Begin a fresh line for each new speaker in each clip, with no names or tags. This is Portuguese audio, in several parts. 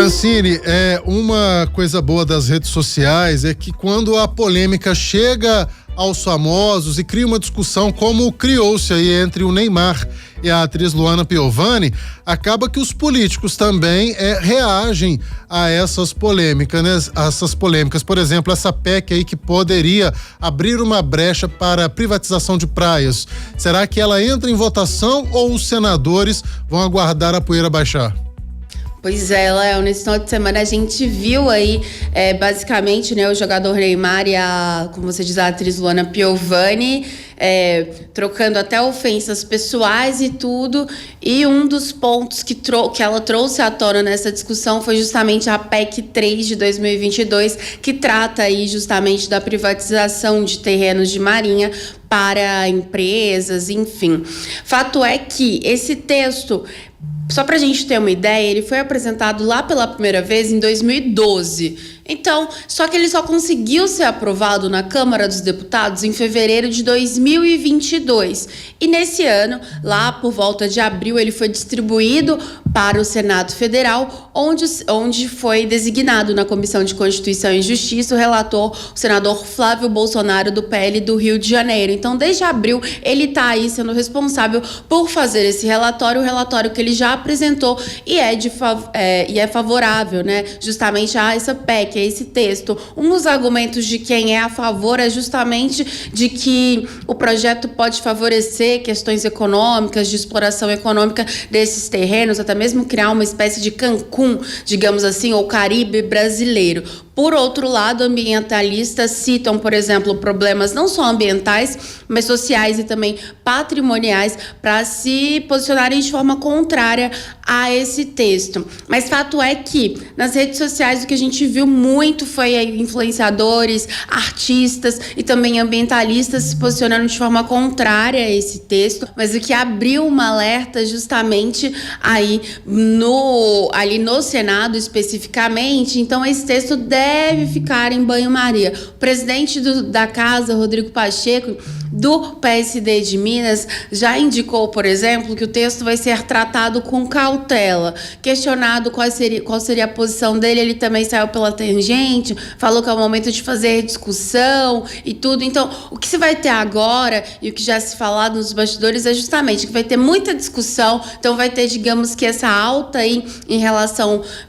Francine, uma coisa boa das redes sociais é que quando a polêmica chega aos famosos e cria uma discussão como criou-se aí entre o Neymar e a atriz Luana Piovani, acaba que os políticos também reagem a essas polêmicas, né? Essas polêmicas, por exemplo, essa PEC aí que poderia abrir uma brecha para a privatização de praias. Será que ela entra em votação ou os senadores vão aguardar a poeira baixar?
Pois é, Léo, nesse final de semana a gente viu aí, basicamente, né, o jogador Neymar e como você diz, a atriz Luana Piovani, trocando até ofensas pessoais e tudo, e um dos pontos que ela trouxe à tona nessa discussão foi justamente a PEC 3 de 2022, que trata aí justamente da privatização de terrenos de marinha para empresas, enfim. Fato é que esse texto, só para a gente ter uma ideia, ele foi apresentado lá pela primeira vez em 2012. Então, só que ele só conseguiu ser aprovado na Câmara dos Deputados em fevereiro de 2022. E nesse ano, lá por volta de abril, ele foi distribuído para o Senado Federal, onde foi designado na Comissão de Constituição e Justiça o relator, o senador Flávio Bolsonaro, do PL do Rio de Janeiro. Então, desde abril, ele está aí sendo responsável por fazer esse relatório, o relatório que ele já apresentou e é favorável, né, justamente a essa PEC, a esse texto. Um dos argumentos de quem é a favor é justamente de que o projeto pode favorecer questões econômicas, de exploração econômica desses terrenos, até mesmo criar uma espécie de Cancún, digamos assim, ou Caribe brasileiro. Por outro lado, ambientalistas citam, por exemplo, problemas não só ambientais, mas sociais e também patrimoniais para se posicionarem de forma contrária a esse texto. Mas fato é que nas redes sociais o que a gente viu muito foi influenciadores, artistas e também ambientalistas se posicionando de forma contrária a esse texto, mas o que abriu uma alerta justamente aí ali no Senado especificamente. Então esse texto deve ficar em banho-maria. O presidente da casa, Rodrigo Pacheco, do PSD de Minas, já indicou, por exemplo, que o texto vai ser tratado com cautela. Questionado qual seria a posição dele, ele também saiu pela tangente, falou que é o momento de fazer discussão e tudo. Então, o que se vai ter agora, e o que já se falado nos bastidores, é justamente que vai ter muita discussão, então vai ter, digamos que essa alta aí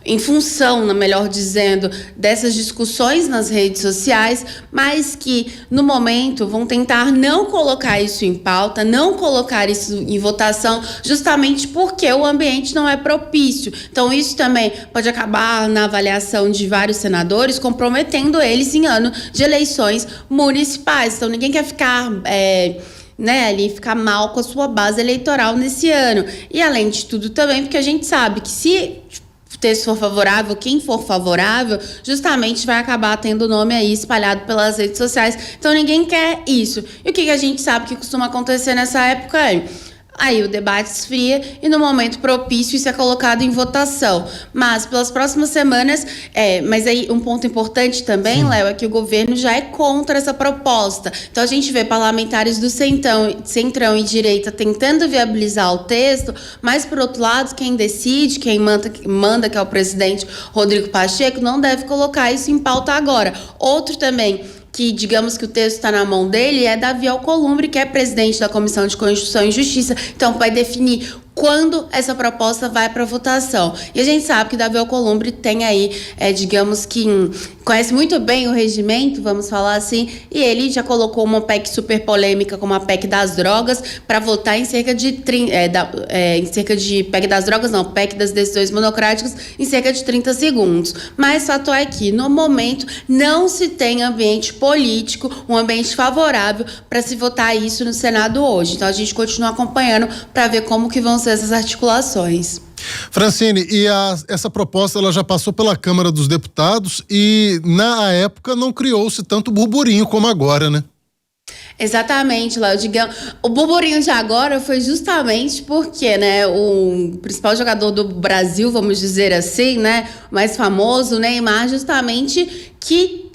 em função, melhor dizendo, dessas discussões nas redes sociais, mas que, no momento, vão tentar não colocar isso em pauta, não colocar isso em votação, justamente porque o ambiente não é propício. Então, isso também pode acabar na avaliação de vários senadores, comprometendo eles em ano de eleições municipais. Então, ninguém quer ficar ali ficar mal com a sua base eleitoral nesse ano. E, além de tudo, também porque a gente sabe que se o texto for favorável, quem for favorável, justamente vai acabar tendo o nome aí espalhado pelas redes sociais. Então ninguém quer isso. E o que a gente sabe que costuma acontecer nessa época é: aí o debate esfria e no momento propício isso é colocado em votação. Mas pelas próximas semanas, mas aí um ponto importante também, Léo, é que o governo já é contra essa proposta. Então a gente vê parlamentares do centrão e direita tentando viabilizar o texto, mas por outro lado, quem decide, quem manda, que é o presidente Rodrigo Pacheco, não deve colocar isso em pauta agora. Outro também que digamos que o texto está na mão dele é Davi Alcolumbre, que é presidente da Comissão de Constituição e Justiça, então vai definir quando essa proposta vai para votação. E a gente sabe que Davi Alcolumbre tem aí, digamos que conhece muito bem o regimento, vamos falar assim, e ele já colocou uma PEC super polêmica, como a PEC das drogas, para votar em cerca de PEC das drogas, não, PEC das decisões monocráticas, em cerca de 30 segundos. Mas fato é que, no momento, não se tem ambiente político, um ambiente favorável para se votar isso no Senado hoje. Então a gente continua acompanhando para ver como que vão ser essas articulações.
Francine, e essa proposta ela já passou pela Câmara dos Deputados e na época não criou-se tanto burburinho como agora, né?
Exatamente, Léo. O burburinho de agora foi justamente porque, né, o principal jogador do Brasil, vamos dizer assim, né, o mais famoso, o Neymar, justamente que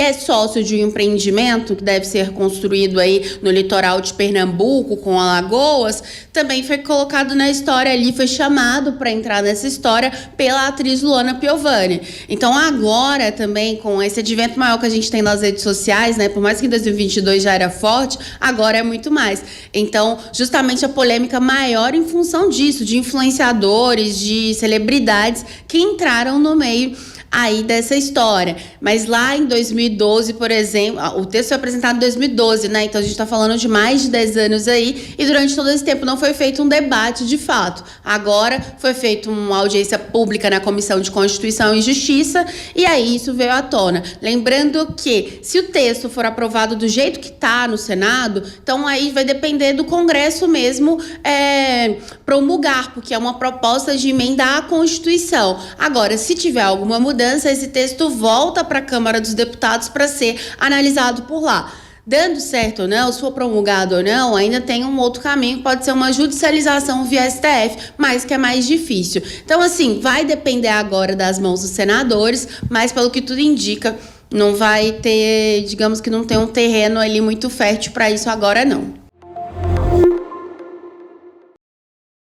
é sócio de um empreendimento que deve ser construído aí no litoral de Pernambuco, com Alagoas, também foi colocado na história ali, foi chamado para entrar nessa história pela atriz Luana Piovani. Então agora também, com esse advento maior que a gente tem nas redes sociais, né, por mais que em 2022 já era forte, agora é muito mais. Então, justamente a polêmica maior em função disso, de influenciadores, de celebridades que entraram no meio aí dessa história. Mas lá em 2012, por exemplo, o texto foi apresentado em 2012, né? Então a gente está falando de mais de 10 anos aí, e durante todo esse tempo não foi feito um debate de fato. Agora foi feita uma audiência pública na Comissão de Constituição e Justiça, e aí isso veio à tona. Lembrando que, se o texto for aprovado do jeito que está no Senado, então aí vai depender do Congresso mesmo promulgar, porque é uma proposta de emendar a Constituição. Agora, se tiver alguma mudança, esse texto volta para a Câmara dos Deputados para ser analisado por lá. Dando certo ou não, se for promulgado ou não, ainda tem um outro caminho, que pode ser uma judicialização via STF, mas que é mais difícil. Então, assim, vai depender agora das mãos dos senadores, mas pelo que tudo indica, não vai ter, digamos que não tem um terreno ali muito fértil para isso agora, não.